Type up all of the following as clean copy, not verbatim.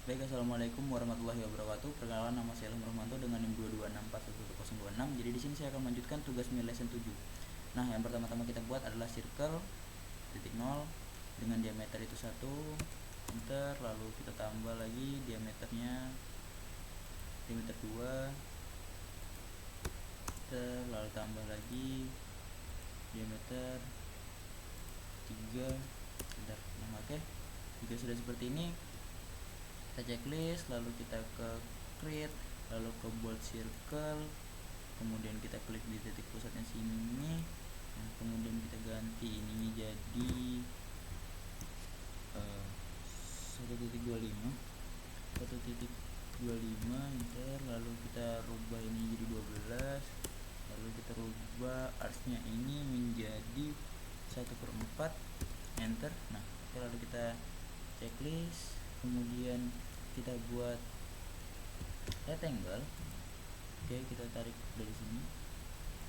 Baik, assalamualaikum warahmatullahi wabarakatuh. Perkenalkan, nama saya Ilham Rohmanto dengan NIM 226411026. Jadi di sini saya akan melanjutkan tugas MIL lesson 7. Nah, yang pertama-tama kita buat adalah circle titik 0 dengan diameter itu 1, enter, lalu kita tambah lagi diameternya diameter 2, enter, lalu tambah lagi diameter 3, enter. Nah, oke. Jika sudah seperti ini, kita checklist, lalu kita ke create, lalu ke bold circle, kemudian kita klik di titik pusatnya sini. Nah, kemudian kita ganti ininya jadi 1.25 enter, lalu kita rubah ini jadi 12, lalu kita rubah arcsnya ini menjadi 1/4, enter. Nah, oke, lalu kita checklist, kemudian kita buat rectangle. Oke, kita tarik dari sini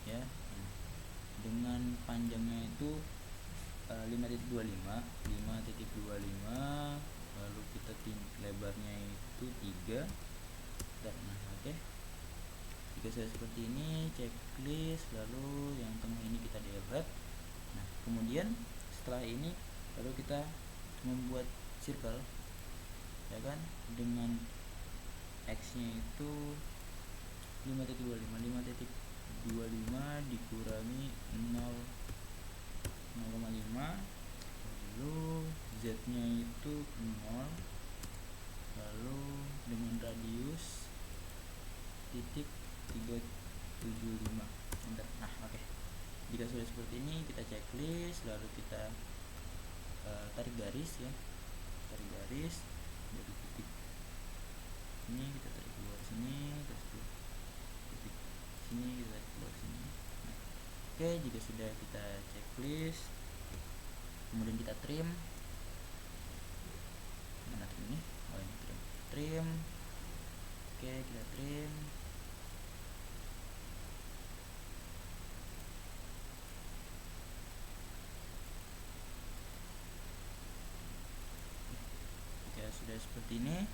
ya. Dengan panjangnya itu 5.25, lalu kita lebarnya itu 3. Nah, oke. Jika sudah seperti ini, checklist, lalu yang tengah ini kita delete. Nah, kemudian setelah ini lalu kita membuat circle ya kan, dengan x nya itu 5.25 dikurangi 0,5, lalu z nya itu 0, lalu dengan radius titik 375, enter. Nah, oke. Jika sudah seperti ini, kita checklist, lalu kita tarik garis ya, tarik garis dari titik ini, kita tarik keluar sini, terus titik sini kita tarik keluar sini. Nah, oke. Jika sudah, kita checklist, kemudian kita trim. Mana trim ini? Oh, ini trim. Oke, kita trim. Jika sudah seperti ini,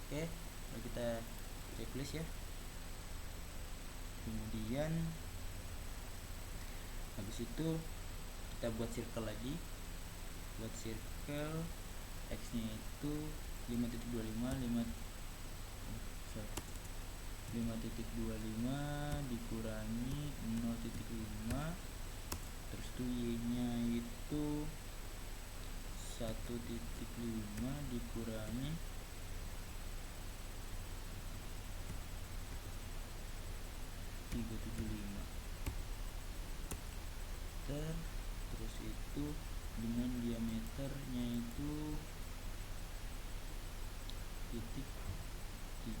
oke, lalu kita checklist ya. Kemudian habis itu kita buat circle lagi. Buat circle, x nya itu 5.25 dikurangi 0.5, terus tuh y nya itu 1.5 dikurangi 375, terus itu dengan diameternya itu titik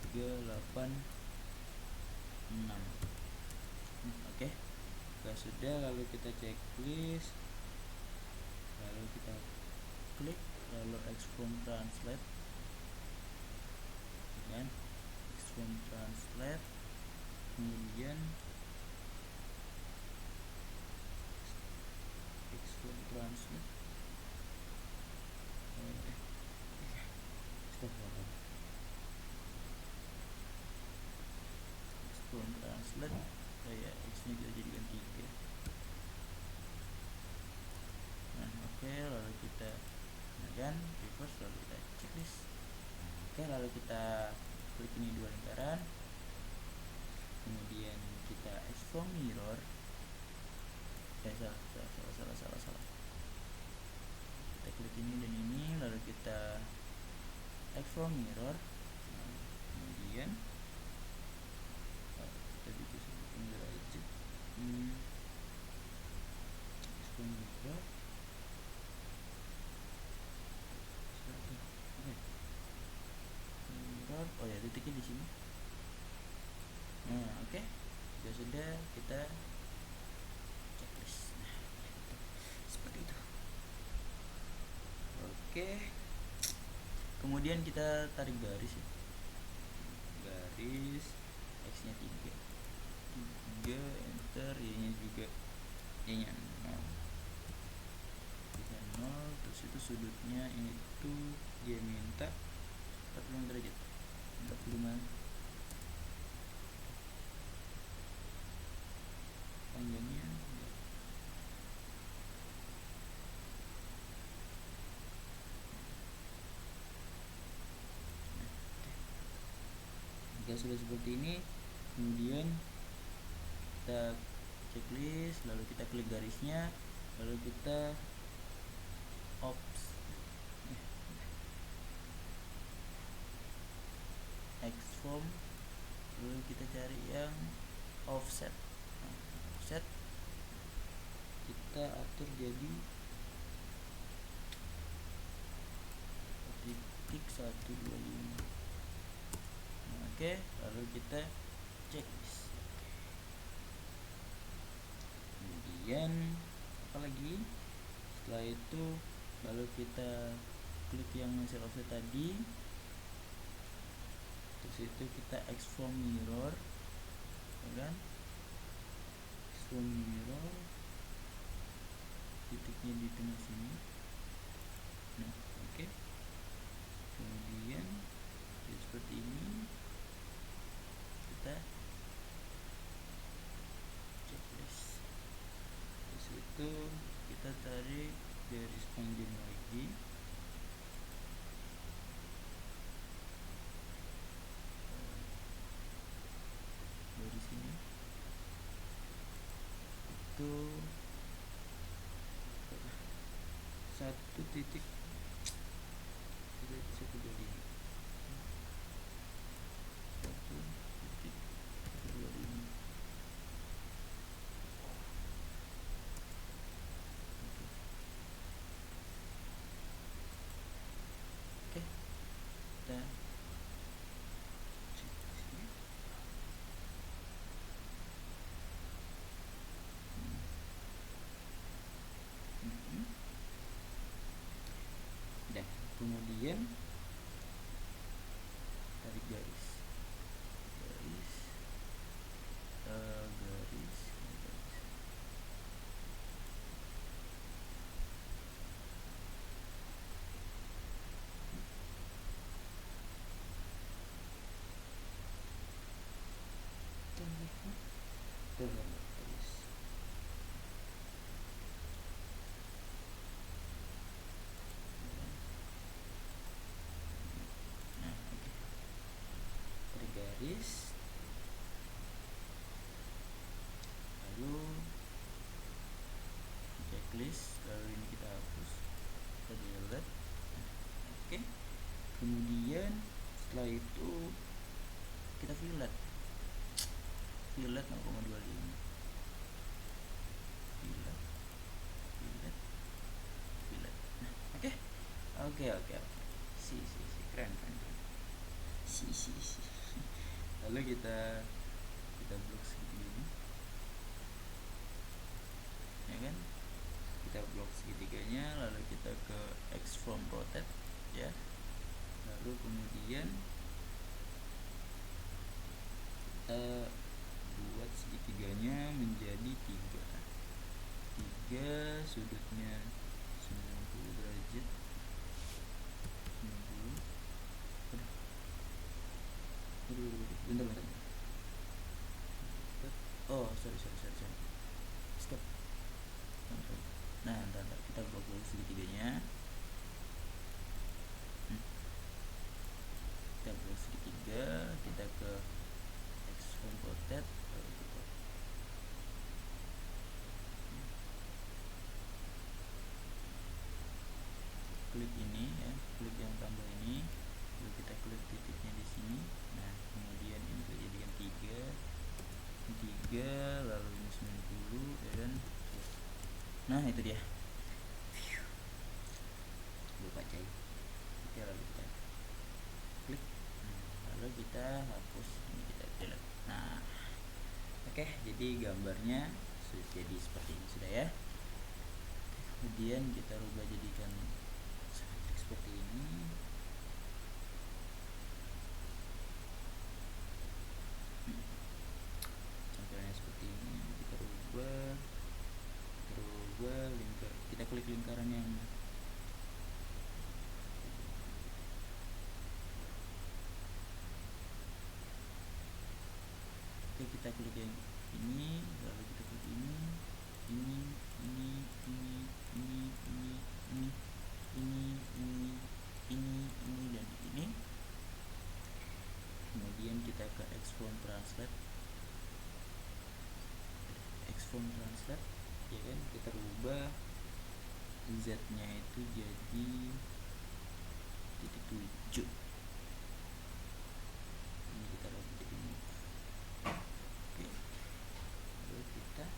386. Oke. Jika sudah, lalu kita checklist, lalu kita klik, lalu expand translate dan expand translate, kemudian expand translate expand translate kayak x nya kita jadikan 3. Nah, oke, lalu kita kemudian reverse, lalu kita checklist. Oke, lalu kita klik ini dua lingkaran, kemudian kita expand mirror. Salah. Kita klik ini dan ini, lalu kita expand mirror. Nah, kemudian kita bikin seperti aja. Expand mirror. Oh ya, titiknya di sini. Nah, oke. Sudah kita checklist. Nah, seperti itu. Oke. Kemudian kita tarik garis ya. Garis x nya 3, enter, y nya juga, y nya 0, terus itu sudutnya itu dia minta 46 Jika sudah seperti ini, kemudian kita checklist, lalu kita klik garisnya, lalu kita Xform, lalu kita cari yang offset. Offset kita atur jadi titik 125. Oke, lalu kita checklist. Kemudian apa lagi? Setelah itu lalu kita klik yang hasil offset tadi, terus itu kita Xform mirror, ya kan? Xform mirror, titiknya di tengah sini. Nah, oke. Kemudian seperti ini kita checklist. Terus itu kita tarik garis panjang lagi. Dari sini itu 1 titik 125. Oke, kita cek di sini. Dan kemudian tarik garis, garis. Terus tarik garis, lalu checklist, lalu ini kita hapus, kita delete. Oke. Kemudian setelah itu kita fillet 0,25, fillet. Nah, oke. Si keren. Si. Lalu kita blok segini, ya kan? Kita blok segitiganya, lalu kita ke Xform rotate, ya. Lalu kemudian kita buat segitiganya menjadi 3 sudutnya 90 derajat. 90. Bentar. Oh, sorry. Stop. Nah, bentar. Kita blok dulu segitiganya. Kita blok segitiga, kita ke Xform rotate, lalu kita klik ini, ya, klik yang tambah ini, lalu kita klik titiknya di sini. Nah, kemudian ini kita jadikan 3, lalu ini 90, ya kan? Nah, itu dia. Lupa cai. Oke, lalu kita klik, lalu kita hapus, ini kita delete. Nah, oke, jadi gambarnya sudah jadi seperti ini sudah, ya. Kemudian kita rubah jadikan seperti ini. Tampilannya seperti ini. Kita rubah lingkar. Kita klik lingkaran yang kita klik yang ini, lalu kita klik ini, dan ini. Kemudian kita ke translate, expand translate, ya kan, kita rubah z nya itu jadi titik 7. Ini kita rubah jadi move. Oke, lalu kita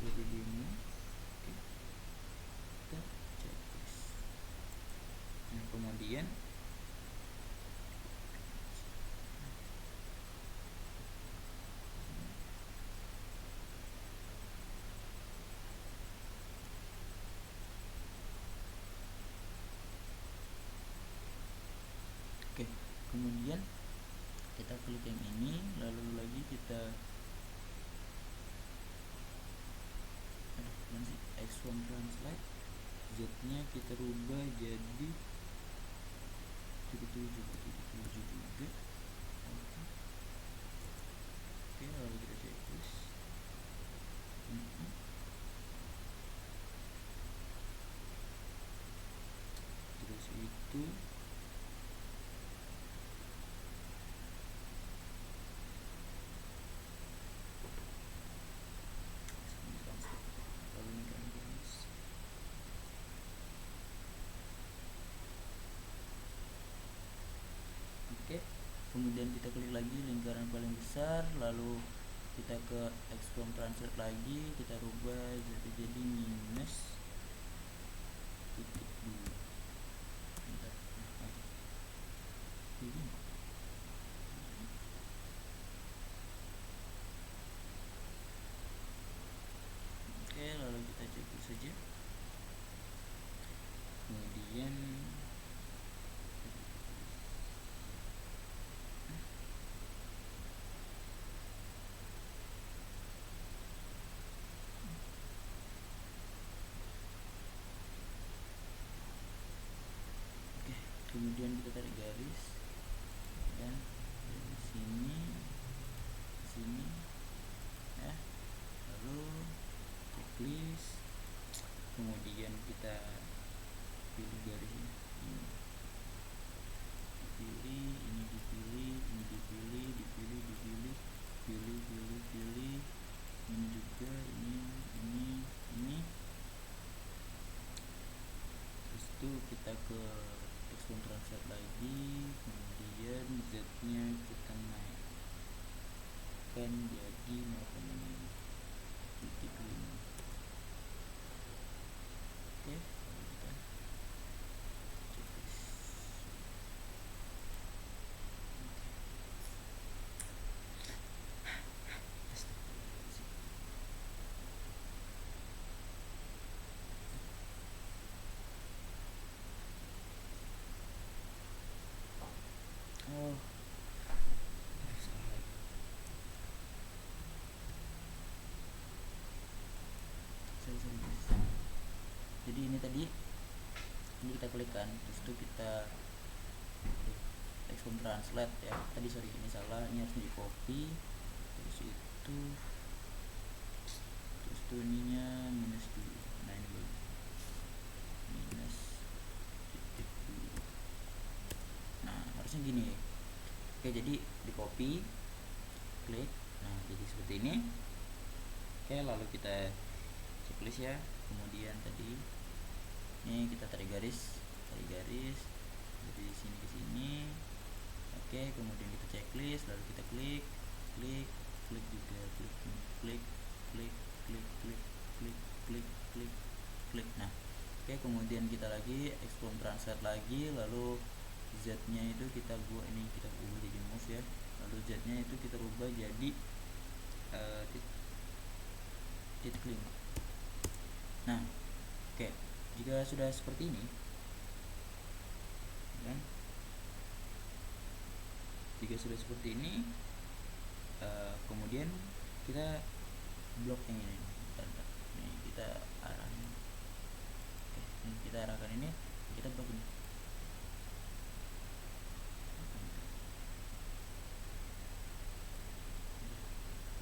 jadi demo. Oke, kita checklist. Nah, kemudian kemudian kita klik yang ini, lalu lagi kita X1 translate, z nya kita rubah jadi 7 juga. Oke, lalu kita checklist. Terus itu kemudian kita klik lagi lingkaran paling besar, lalu kita ke expand translate lagi, kita rubah jadi minus titik 2. Oke, lalu kita cek saja. Kemudian kemudian kita tarik garis dan dari sini ya, lalu checklist, kemudian kita pilih garis ini, dipilih, ini dipilih, ini dipilih, pilih, ini juga, ini. Terus itu kita ke expand translate lagi, kemudian z nya kita naikkan jadi 0,5. Oke, kita checklist. Jadi ini tadi, ini kita klikkan, terus itu kita expand translate ya. Tadi ini salah, ini harus di copy. Terus itu ininya minus 2. Nah, ini bagus. Minus titik 2. Nah, harusnya gini. Oke, jadi di copy, klik. Nah, jadi seperti ini. Oke, lalu kita checklist ya. Kemudian tadi ini kita tarik garis dari sini ke sini. Oke, kemudian kita checklist, lalu kita klik juga, klik. Nah, oke, kemudian kita lagi expand translate lagi, lalu z nya itu kita ubah jadi move ya, lalu z nya itu kita ubah jadi titik 5. Nah, oke, jika sudah seperti ini kan, kemudian kita blok yang ini. Nih, kita arahkan. Oke, ini kita arahkan ini, kita blok ini.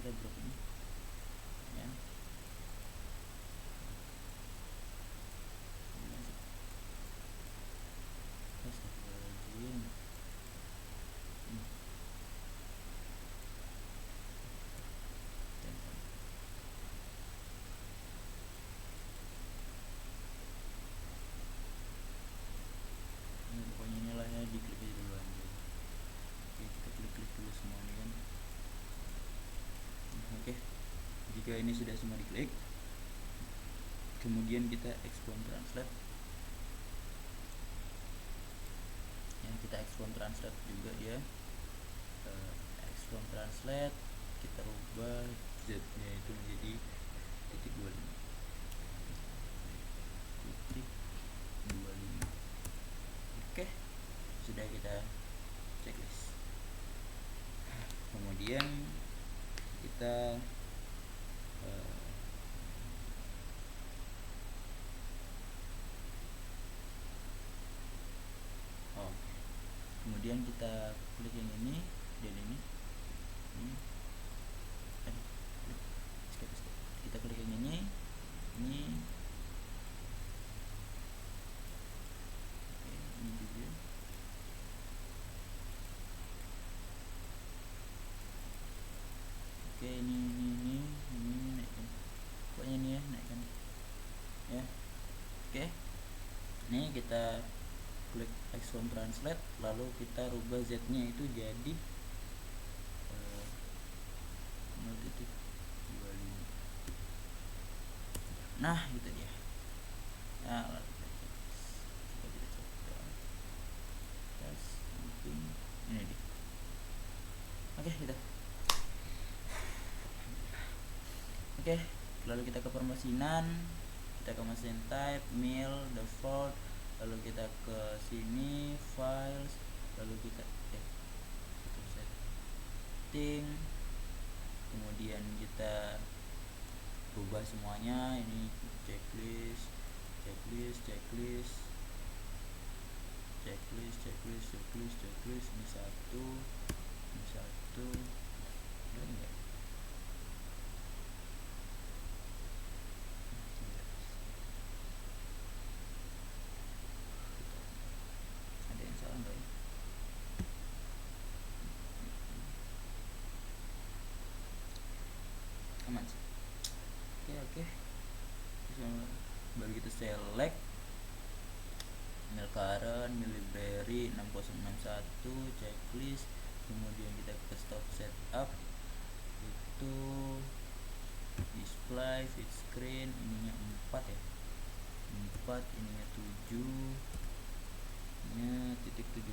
Kita blok ini. Ya. Jika ini sudah semua diklik, kemudian kita export translate. Ya, kita export translate juga dia. Export translate, kita rubah z-nya itu menjadi titik 25. Titik 25. Oke, sudah kita checklist. Kemudian kita kemudian kita klik yang ini dan ini kita klik yang ini juga. Oke, ini naikkan, pokoknya ini ya, naikkan ya. Oke, ini kita klik export translate, lalu kita rubah z-nya itu jadi 0.25. Nah, itu dia. Nah, lalu kita coba tes mungkin ini dia. Oke, gitu. Oke, lalu kita ke permesinan, kita ke mesin type, mail, default, lalu kita ke sini files, lalu kita setting, kemudian kita rubah semuanya. Ini checklist ini 1, ini 1 enggak. Ada yang salah enggak ya? Aman sih. Oke. Terus baru kita select mail current, mail library 6061, checklist, kemudian kita ke stop setup, itu display, feed screen, ininya 4 ya, 4, ininya 7, ininya titik 75,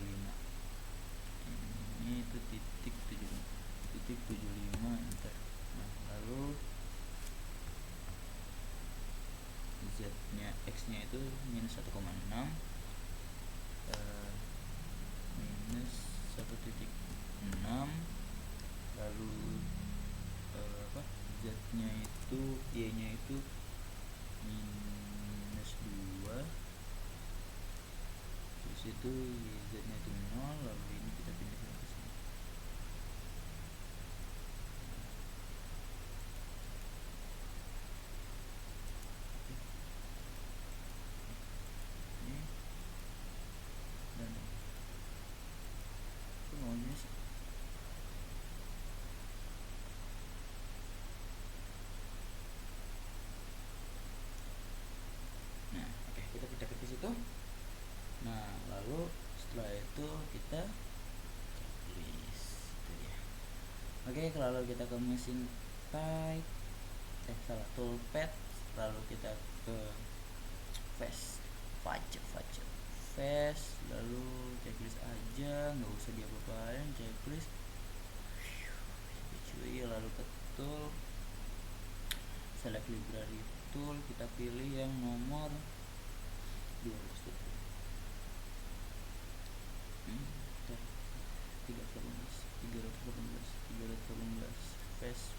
ini itu titik 75, enter. Nah, lalu z nya, x nya itu minus 1,6, minus 1.6, lalu z nya itu, y nya itu minus 2, terus itu z nya itu 0, lalu ini kita pindahkan ke sini. Nah, lalu setelah itu kita checklist itu dia. Oke, lalu kita ke mesin type, toolpad, lalu kita ke face, lalu checklist aja, nggak usah diapa-apain, checklist. Lalu ke tool, select library tool, kita pilih yang nomor 318, face.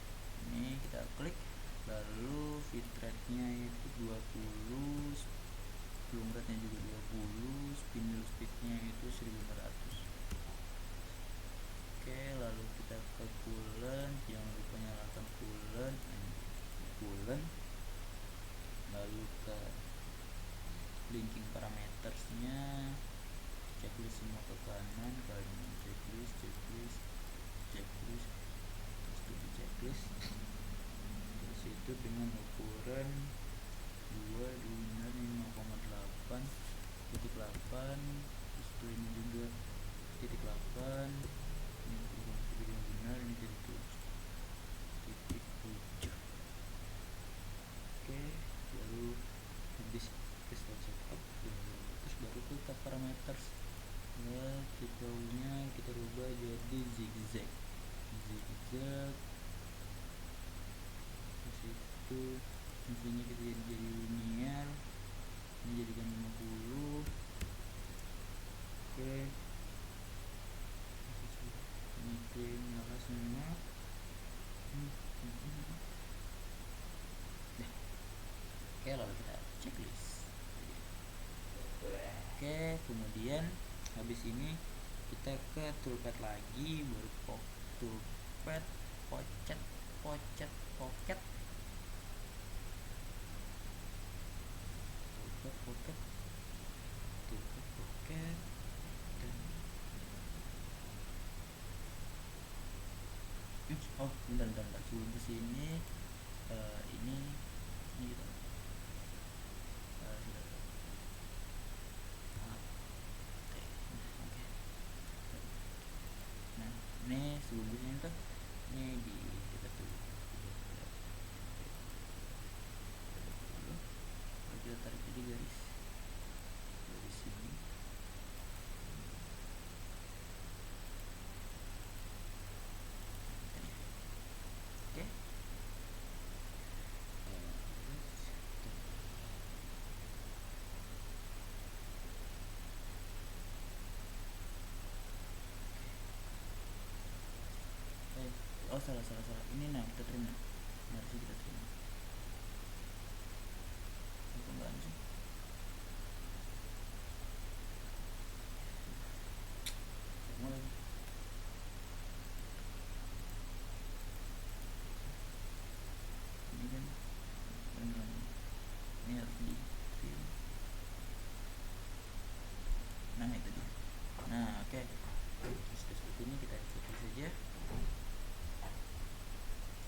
Ini kita klik, lalu bitrate nya itu 20, bloom rate nya juga 20, spindle speed nya itu 1500. Oke, lalu kita ke coolant, jangan lupa nyalakan coolant, lalu ke linking parametersnya, checklist semua ke kanan, kalian checklist, terus di checklist, terus itu dengan ukuran 5,8, titik 8, terus itu ini juga titik 8, ini benar, ini titik 7. parameter tipenya kita rubah jadi zigzag terus itu fungsinya kita jadi linear, ini jadikan 50. Oke, ini clean nyala semua. Oke, lalu kita checklist. Oke, kemudian habis ini kita ke toolpad lagi, baru toolpad pocket dan oh bentar sebelum kesini ini gitu. Nah, ini sebelum kesini tuh ini di kita tuh kita tarik jadi garis sini. Oke. Oh salah ini. Nah, kita terima harusnya kita terima enggak sih. Mulai ini kan beneran ini harus di film. Nah itu dia. Nah oke, seperti ini kita execute saja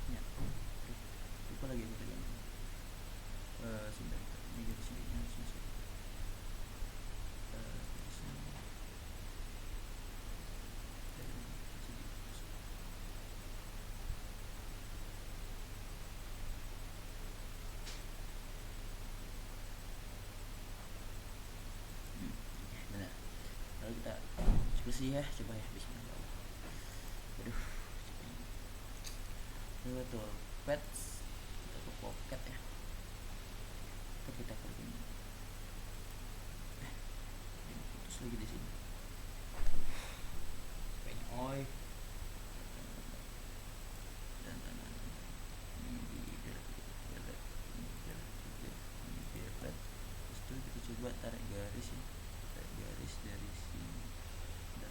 ya. Lupa lagi kita ganti sebentar, ini dari sini harus masuk dari sini. Benar. Lalu kita eksekusi ya, coba ya, bismillah. Aduh, ini betul pets, kita ke pocket ya, kita ke ini putus lagi di sini kayaknya oi dan ini di delete terus itu kita coba tarik garis ya, tarik garis dari sini dan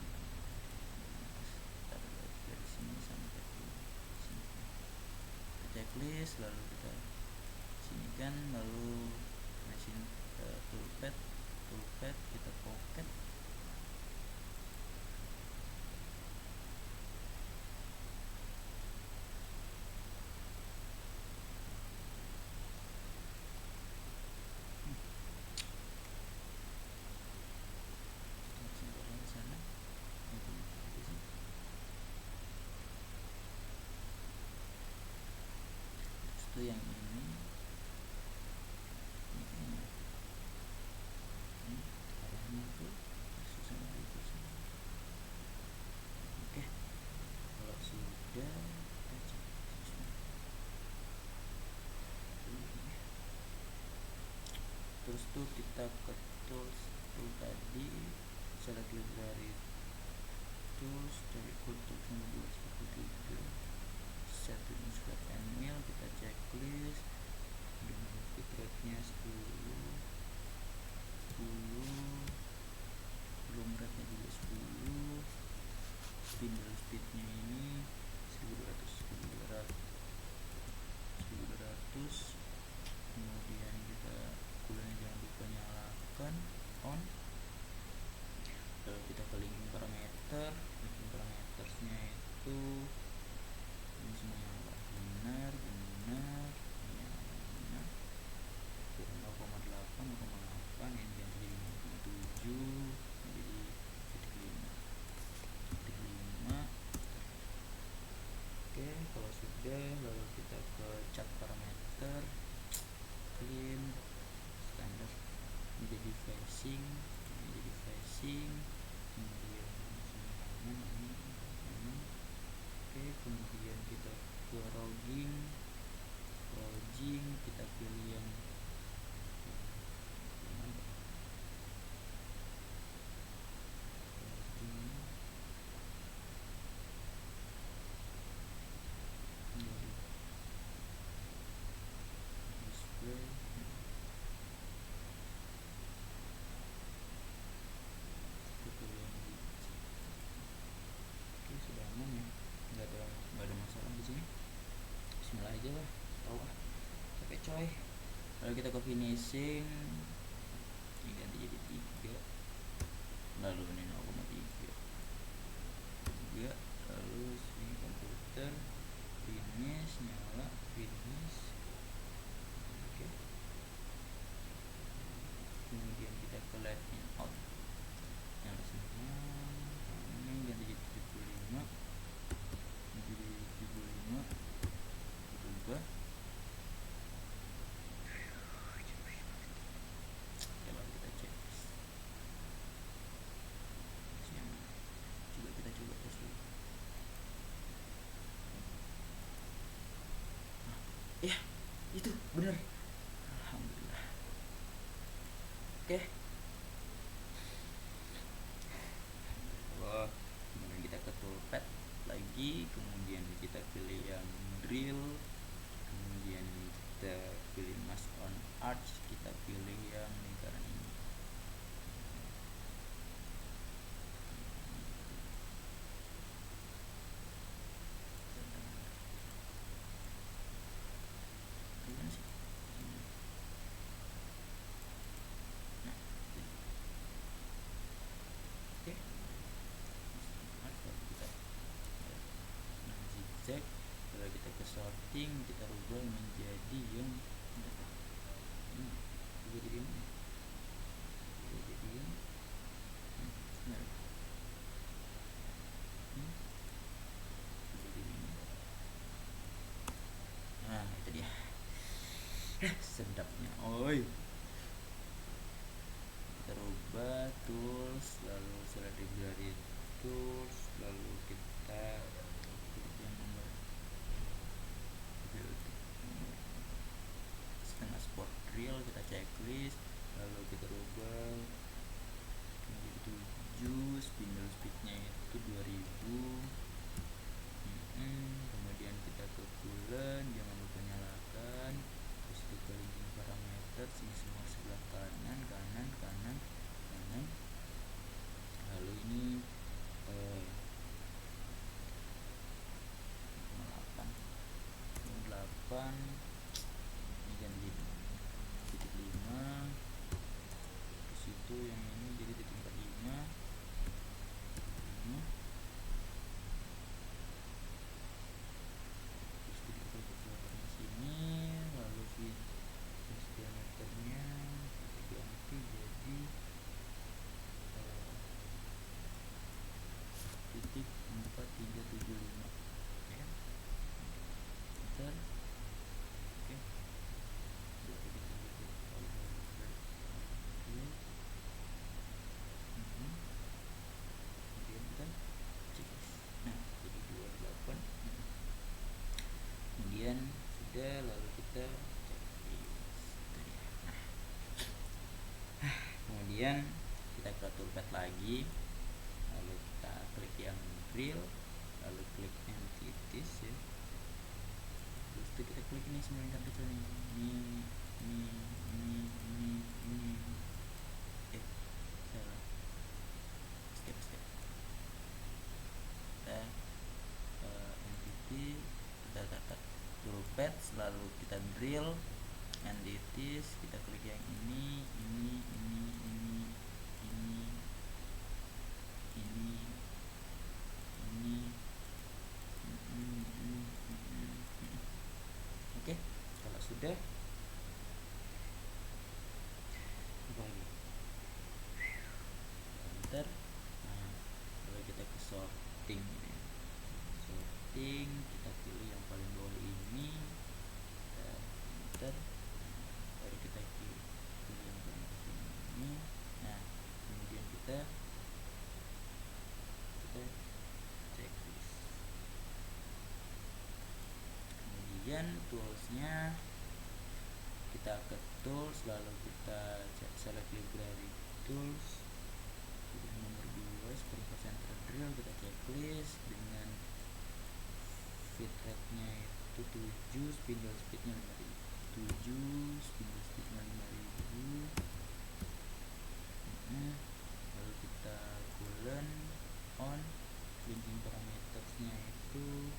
tarik garis dari sini sampai ke sini. Kita checklist, lalu kita sinikan, lalu mesin toolpad kita pocket. Itu yang ini arahnya tuh susah itu sih. Oke, kalau sudah kita cek terus tuh kita ke tools tadi, select dari tools dari kultur nomor 2 set insert and mail, kita checklist dengan fit rate-nya 10 belum rate-nya juga 10, spindle speed-nya ini 1200, kemudian kita kulitnya jangan lupa nyalakan on. Lalu kita ke linking parametersnya itu ini semua nyala benar 0,8 ini jadi 0,7 jadi titik 5. Oke, kalau sudah lalu kita ke cat parameter clean standar, ini jadi facing finishing, kemudian ini. Oke, kemudian kita ke logging, kita pilih yang nggak ada masalah di sini. Bismillah aja lah, tahu ah, capek coy. Lalu kita ke finishing, ini ganti jadi 3, lalu ini 0,3, lalu sini komputer, finish, nyala, finish. Oke. Kemudian kita ke lightning out, nyala semua, ini ganti jadi 75, berubah. Coba kita cek, coba tes dulu. Ya, itu bener, alhamdulillah. Oke. Kemudian kita ke toolpad lagi, kemudian kita pilih yang drill, kemudian kita pilih mask on arch, kita pilih yang lingkaran ini. Zigzag. Kalau kita ke sorting, kita rubah menjadi yang jadi ini, jadi yang nah itu dia. Sedapnya, oi. Kita rubah tools, lalu select library tools, lalu kita yang nomor setengah sport drill, kita checklist, lalu kita rubah menjadi 7, spindle speednya itu 2000. Kemudian kita ke bulan, jangan lupa nyalakan, terus kita linking parameter, sini semua sebelah kanan, lalu ini 8 ini ganti titik 5, terus itu yang ini jadi titik 45, terus kita ke sini, lalu diameternya kita ganti jadi titik 4375, ya. Enter. Oke. Kemudian kita cek. Nah, jadi 28. Kemudian sudah, lalu kita cek. Kemudian kita ke toolpad lagi, lalu kita klik yang drill, lalu klik yang titis, ya. Terus itu kita klik ini semua lingkar kecil nih, ini salah, skip kita entity, kita kata toolpad, lalu kita drill entities, kita klik yang ini. Oke, kalau sudah enter. Nah, kalau kita ke sorting, kita pilih yang paling bawah ini, kita enter. Baru kita pilih yang paling ini. Nah, kemudian kita kemudian toolsnya kita ke tools, lalu kita select library tools, nomor 2 spring concentrate drill, kita checklist dengan feed rate nya itu 7, spindle speed nya 5000, 7 spindle speed nya 5000. Lalu kita coolant on, linking parametersnya itu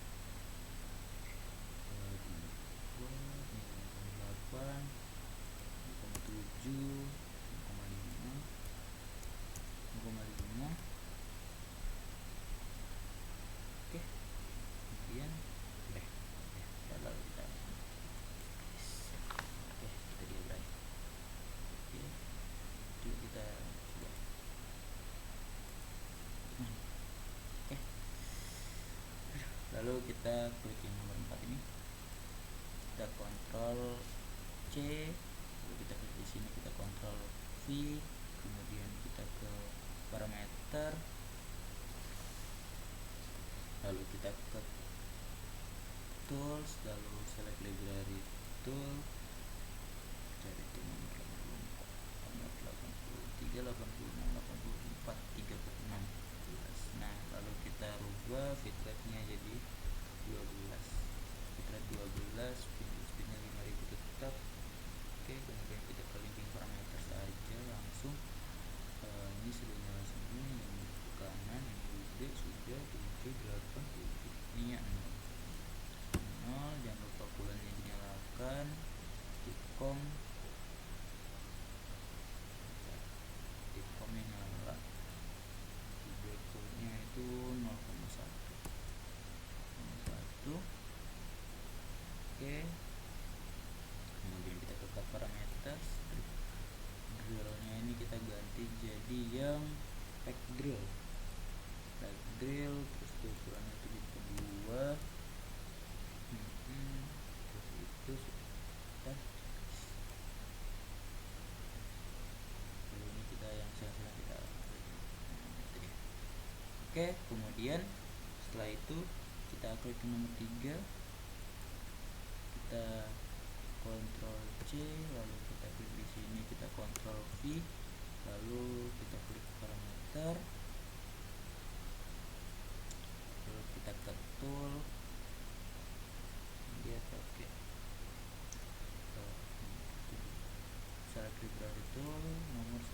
8, 7, 5,5. Oke, kemudian lalu kita kita diagram. Oke, itu kita coba. Oke, lalu kita klik yang nomor 4 ini, kita kontrol C, lalu kita klik di sini, kita kontrol V, kemudian kita ke parameter, lalu kita ke tools, lalu select library tool, cari itu nomor 83, 86, 84, 36. Nah, lalu kita rubah feed rate nya jadi 12, feed rate 12, speednya 5000 tetap. Oke, kemudian kita ke linking parameter saja langsung. Ini sudah nyala semua, yang di kanan, yang udah sudah 7, 8, 7, ini ya 0. Jangan lupa bulannya dinyalakan, tipcomnya nyala, deconya itu 0,1. Oke, kemudian kita ke parameter, drillnya ini kita ganti jadi yang pack drill, terus ukurannya itu di kedua. Terus itu sudah. Lalu ini kita yang sedang kita. Oke, kemudian setelah itu kita klik nomor 3, kita Ctrl C, lalu kita klik di sini, kita Ctrl V, lalu kita klik parameter, lalu kita ke tool, dia pakai select library tool nomor 117,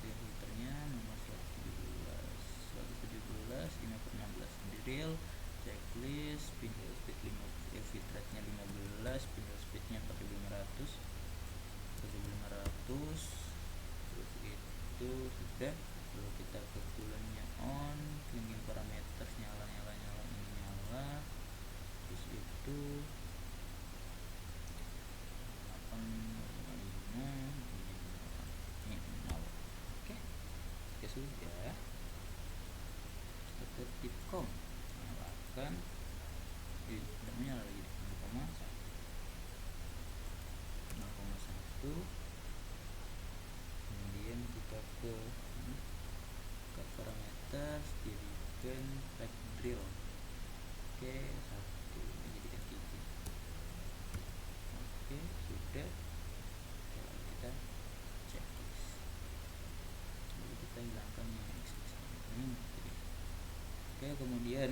dia filternya nomor 117, 5/16 drill, checklist, spindle speed 5, feed rate nya 15, spindle speed nya 4500, terus itu sudah. Lalu kita ke coolant-nya on, linking parameters nyala, ini nyala, terus itu 855, ini 0. Oke, sudah. Kita ke tipcom, nyalakan, tidak menyala lagi, 0,1. Kemudian kita ke parameter, jadikan pack drill. Oke, 1, jadikan 3. Oke, sudah. Lalu kita checklist, lalu kita hilangkan yang ini. Oke, kemudian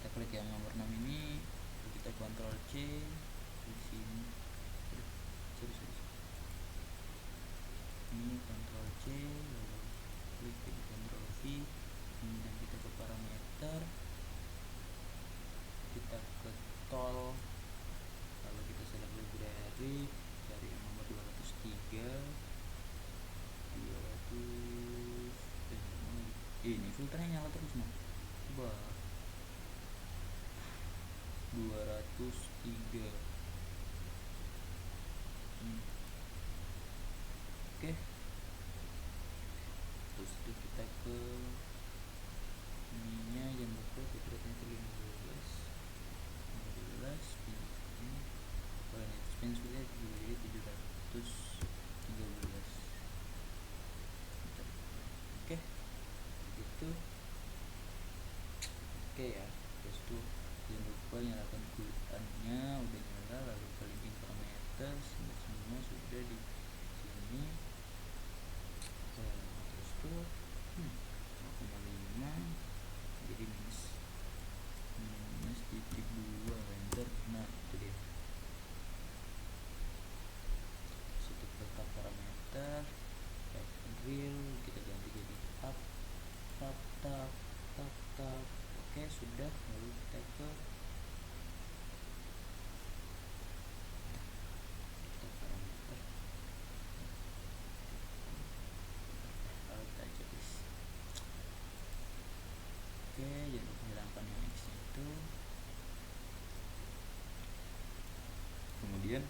kita klik yang nomor 6 ini, lalu kita Ctrl C di sini. Ini Ctrl C, lalu klik di Ctrl V, kemudian kita ke parameter, kita ke tool, lalu kita select library, cari yang nomor 203, ini filternya nyala terus nah, coba 203. Oke, terus itu kita ke ininya, jangan lupa filternya itu 15, spin speednya jadi 713. Oke, gitu. Oke ya, terus itu jangan lupa nyalakan sudah, lalu kita ke parameter, lalu kita checklist. Oke, jangan lupa hilangkan yang X nya itu. Kemudian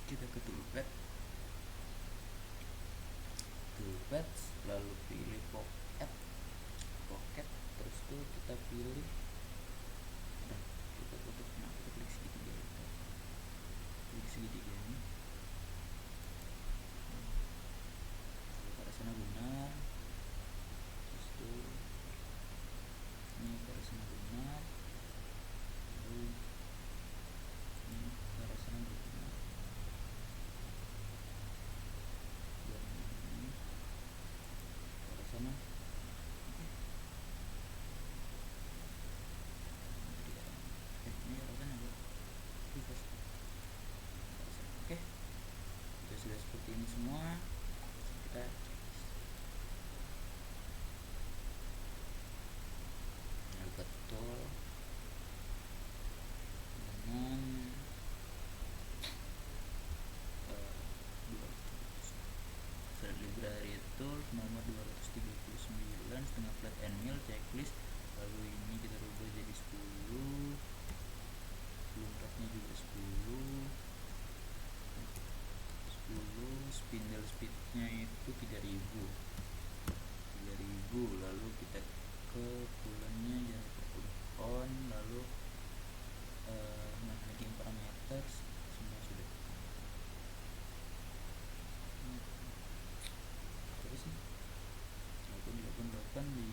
kita ke toolpad, lalu pilih pocket, terus tuh kita pilih, kita tutup, kita klik segitiga itu, ini, lalu ke arah sana benar, terus tuh ini ke arah sana benar, lalu ini ke arah sana benar, dan ini ke arah sana. Ini arah sana ya. Oke, sudah seperti ini semua. Kita betul dengan library tool nomor 239 setengah flat and mill checklist, lalu ini kita rubah jadi 10, lumpatnya juga 10, spindle speednya itu 3000, lalu kita ke bulannya jangan lupa put on, lalu making parameters semua sudah. Terus sih aku 88 5 ini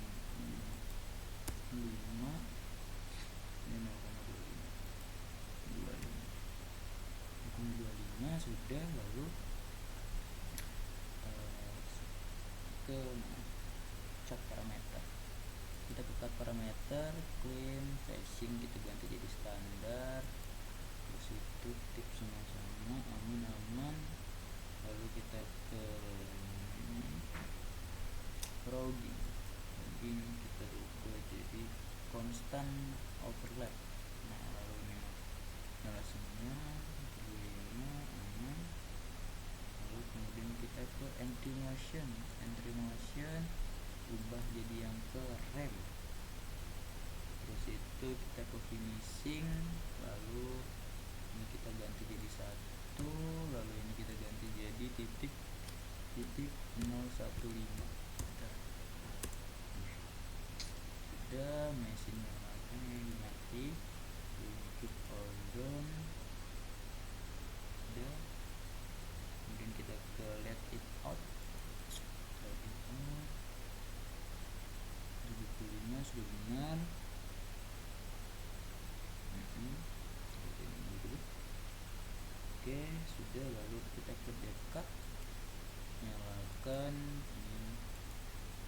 0,25 sudah, lalu ke cat parameter, kita ke cut parameter, clean facing kita ganti jadi standar, terus itu tip sama aman, lalu kita ke routing kita rubah jadi constant overlap. Nah, lalu ini nyala semua, 25 aman, lalu kemudian kita ke entry motion ubah jadi yang ke rem, terus itu kita ke finishing, lalu ini kita ganti jadi 1, lalu ini kita ganti jadi titik 015. Sudah, mesin nyalakan, yang mati, keep all down, sudah. Kemudian kita ke let it out, 75 sudah benar. Oke, sudah, lalu kita ke dekat, nyalakan ini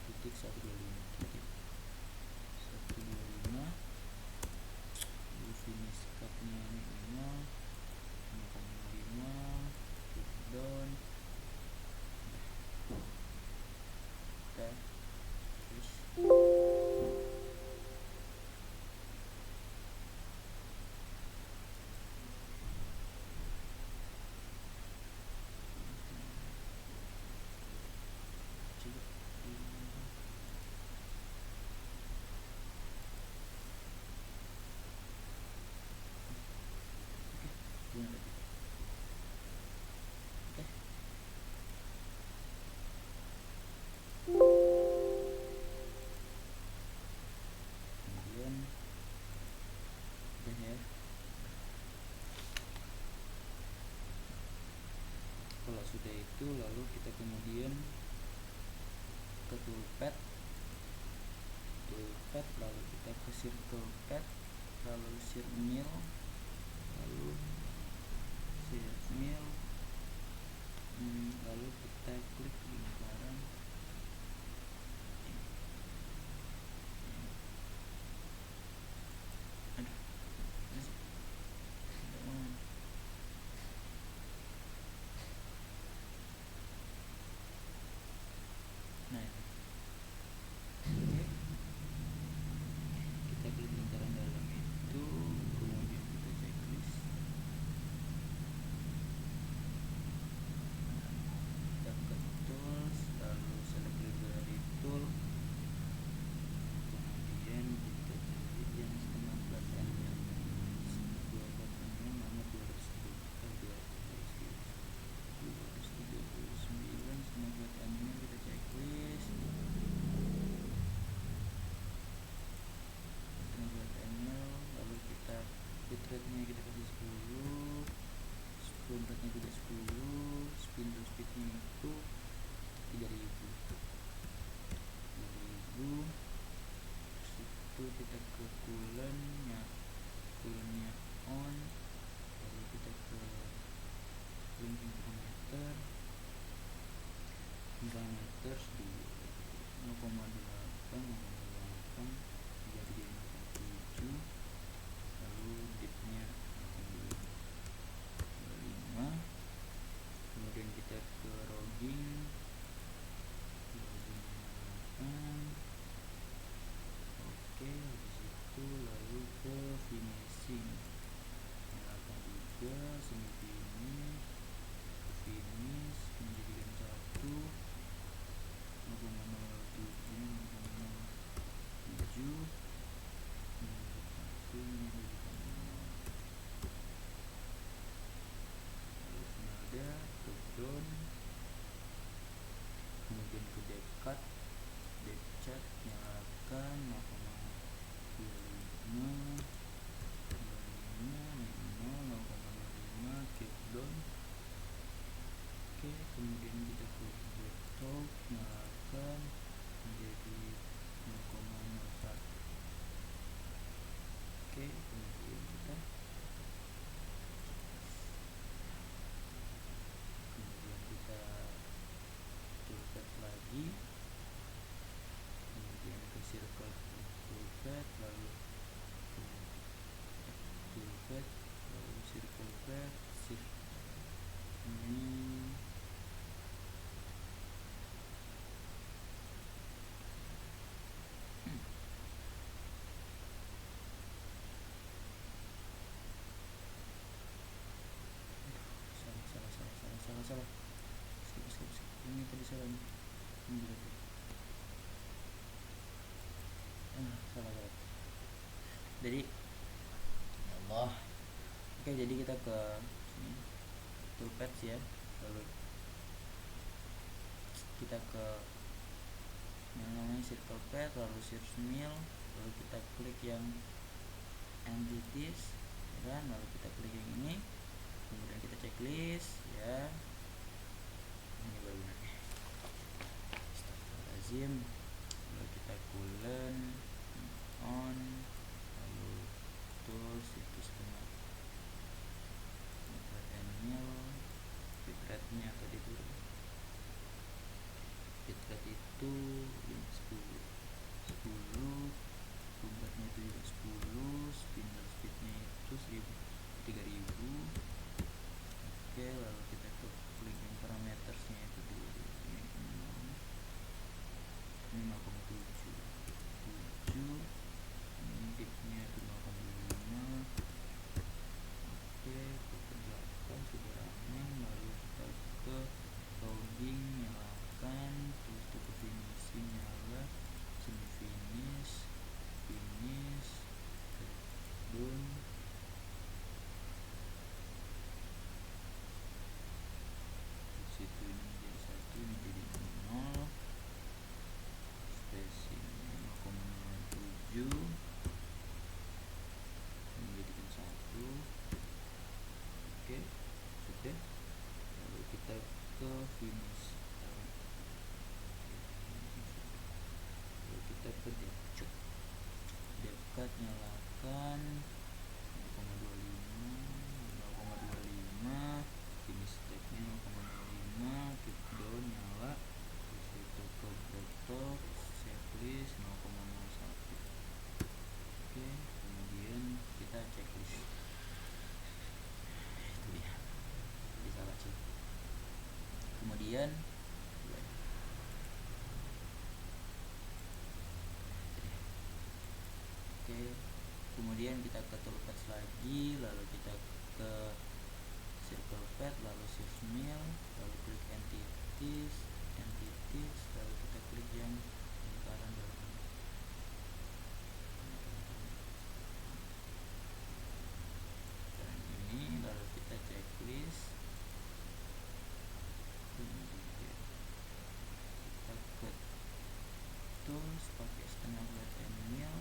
titik 125, lalu finish cutnya ini 0,5, keep down, udah, terus kemudian udah ya. Kalau sudah itu, lalu kita kemudian ke toolpad, lalu kita ke circle pad, lalu circle mill, lalu kita klik lingkaran, nah, oke. parameters di 0,8 jadi 0,7, lalu dipnya 0,25. Kemudian kita ke logging 8. Oke, habis itu lalu ke finishing nyalakan juga semi finish, finish menjadikan 1, 0,07, 0,07, 1 menjadikan 0. Lalu nada ke ground, kemudian ke depth cut, depth cut nyalakan 0,25, 0,25 keep down. Oke, kemudian kita ke breakthrough nyalakan menjadi 0,01. Oke, kemudian kita toolpad lagi, kemudian ke circle toolpad, lalu ke toolpad, lalu circle pad, shift ini salah skip ini tadi salah nih, ini berarti salah. Jadi ya Allah. Oke, jadi kita ke sini toolpads ya, lalu kita ke yang namanya circle pad, lalu search mill, lalu kita klik yang entities ya kan, lalu kita klik yang ini, kemudian kita checklist ya, ini baru nanti Astagfirullahaladzim, lalu kita coolant on, lalu tools itu setengah and mill, bitrate nya tadi itu bitrate itu 10, pembuatnya itu juga 10, spindle speednya itu 3000. Oke, lalu kita klik yang parametersnya itu dulu, ini 0,7, ini dipnya itu 0,5. Oke, kerjakan sudah running, lalu kita ke logging nyalakan, terus ke finishing nyala, semi finish, finish, down, situ ini menjadi 1, ini jadi 0, spacingnya 0,07, menjadikan 1. Oke, sudah. Lalu kita ke finish, lalu kita ke depth cut nyalakan 0,25, finish stepnya 0,05, keep down nyala, terus itu ke breakthrough, checklist 0,01. Oke, kemudian kita checklist itu dia, jadi salah cek. Kemudian kemudian kita ke toolpads lagi, lalu kita ke circle pad, lalu shift mill, lalu klik entities, lalu kita klik yang lingkaran dalam dan ini, lalu kita checklist, kemudian kita ke tools pakai setengah flat and mill,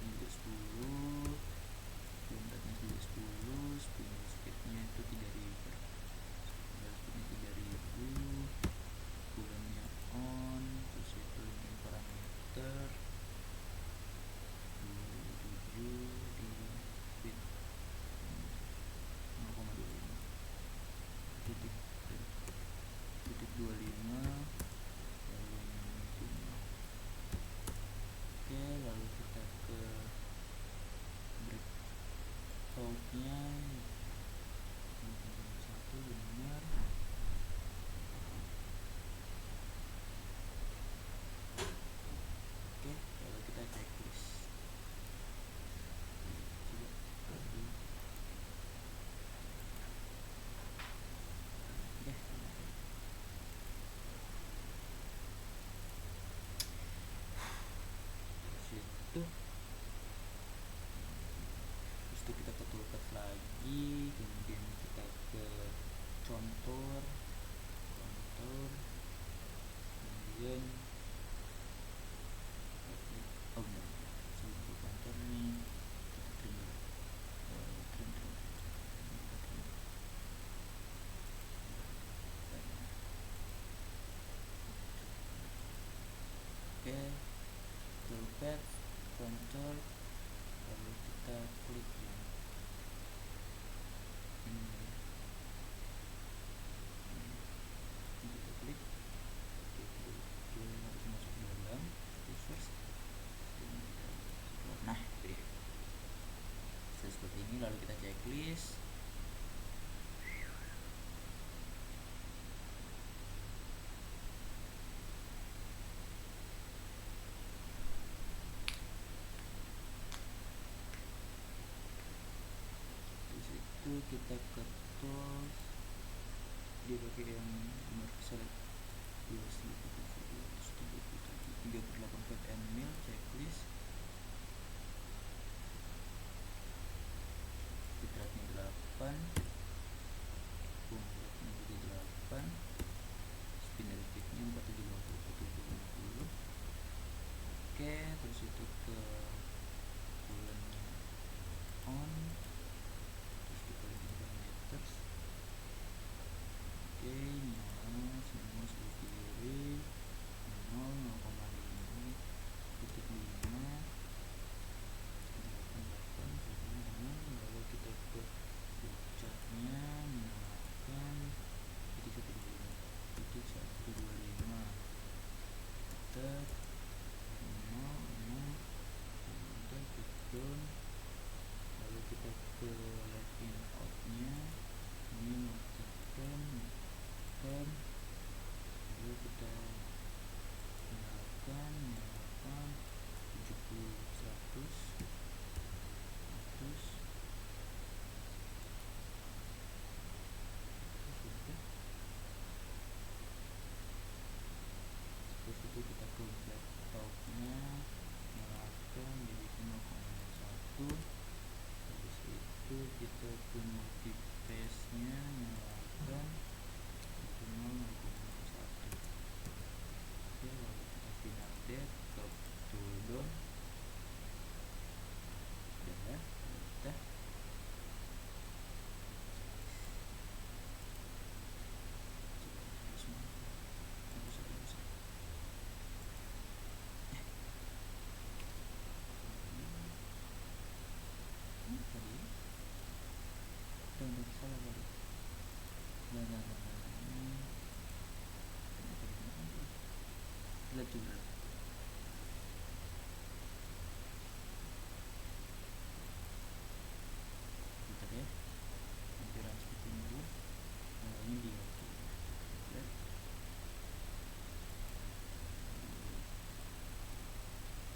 ini 10, itu kita ke toolpath lagi, kemudian kita ke contour, kemudian oh benar, sebelum ke contour nih kita trim dulu, trim. Oke, toolpath, contour, lalu kita klik ya. Kita klik, dia harus masuk dalam resource. Nah, itu dia. Seperti ini, lalu kita checklist. Di situ kita ke tools, dia pakai yang select USD 3/8 mil checklist, fitratnya 8, pungkatnya juga 8, spinner speednya 4750. Oke, terus itu ke bulan on, terus kita lihat parameters. Oke, nyala semua sebelah kiri, 0,5, titik 5, 88, lalu kita ke catnya, nyalakan titik 125, kita 0, kita down, lalu kita ke left in out nya, ini notikan, lalu kita nyalakan 70, 100, terus itu kita ke laptop nya, nyalakan jadi 0,1, habis itu kita ke multipath nya, nyalakan itu 0,1. Oke, lalu kita pindah update ke tooldown. Udah. Tadi salah baru. Lihat juga. Bentar ya. Tampilan seperti ini dulu. Ini di lihat.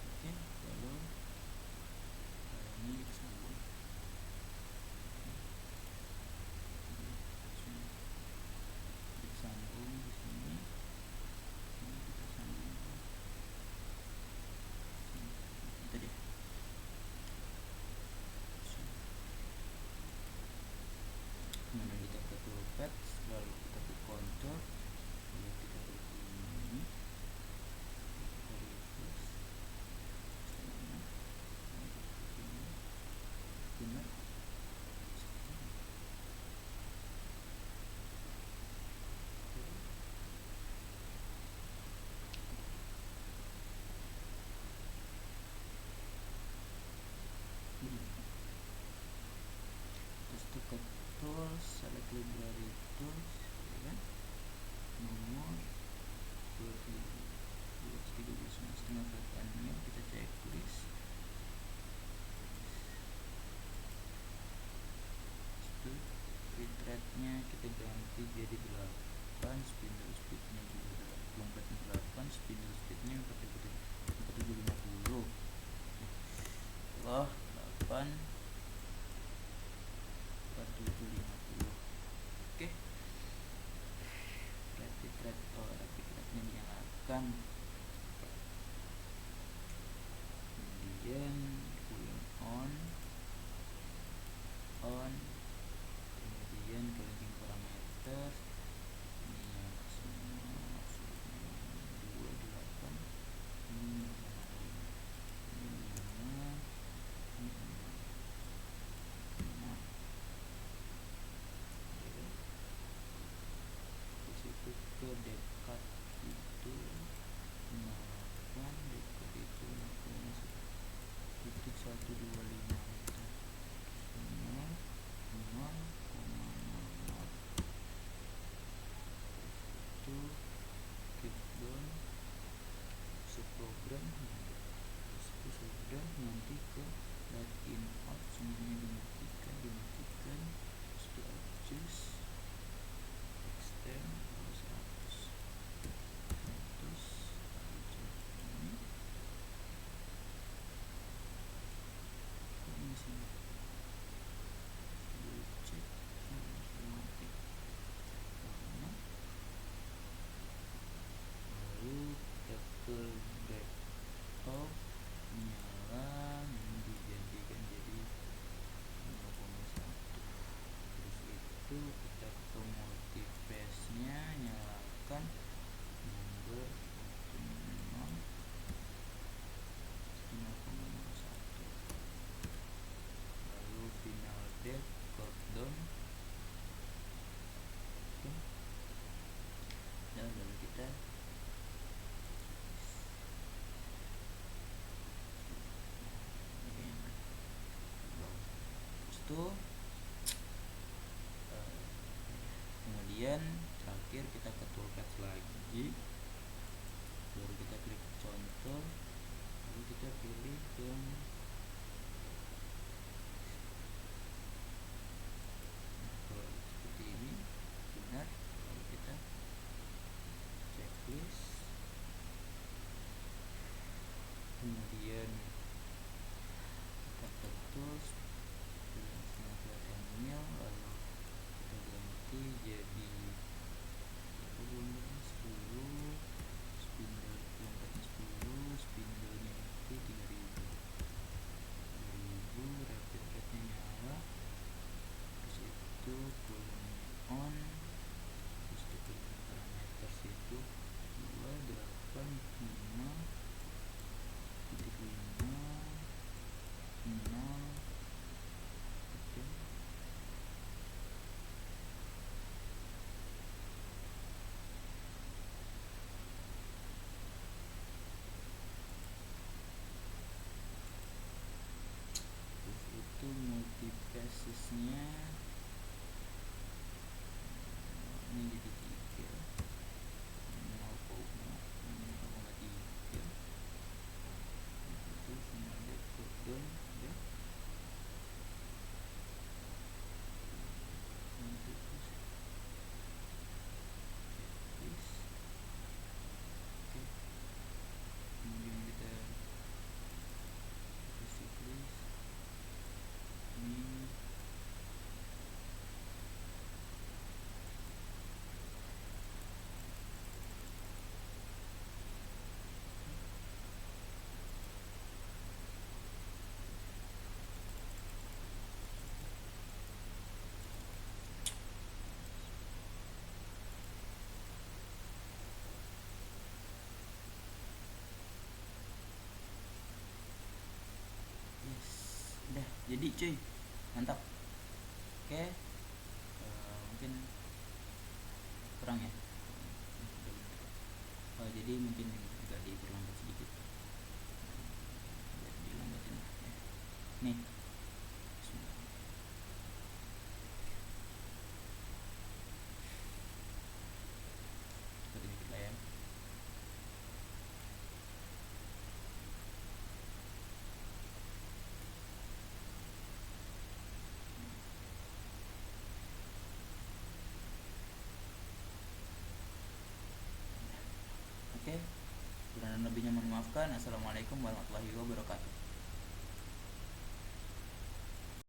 Oke, lalu ini disambung. Disambung di sini. Ini kita sambung. Itu dia. Kemudian kita ke toolpath, lalu kita ke contour, lalu kita ke ini, kita refresh, benar. Terus itu ke tools, select library tools, ya kan? Nomor 13,5 mil, kita checklist. Itu bitrate nya kita ganti jadi 8, spindle speednya juga 8, spindle speednya 4750. Wah, 8 4750. Oke, rapid rate nya dinyalakan, nanti ke let in out, semuanya dimatikan, terus di adjust, extend, terus hapus, terus ini kok ini sini cek otomatis karena, lalu kita ke desktop, nyala, ini dijadikan jadi 0,1, terus itu kita ke multipath nya, nyalakan number 0,01, lalu final depth countdown, dan lalu kita itu kemudian terakhir kita ke toolpath lagi, baru kita klik contoh, lalu kita pilih yang kalau seperti ini benar, lalu kita checklist, kemudian kita ke tools, pilih snapshot and mill, lalu kita ganti jadi 10, spindle lompatnya 10, spindlenya itu 3000, rapid rate nya nyala, terus itu volume on, terus kita parameters itu 285.5.0, oke. Terus itu multipath nya ini jadi 3, 0,3, itu final depth countdown ya. Oke, kemudian kita kasih list ini, yes, udah jadi cuy, mantap. Oke, mungkin kurang ya, jadi mungkin agak diperlambat sedikit, dilambatin ya. Nih seperti dikit lah ya. Oke, kurang lebihnya mohon maafkan. Assalamualaikum warahmatullahi wabarakatuh.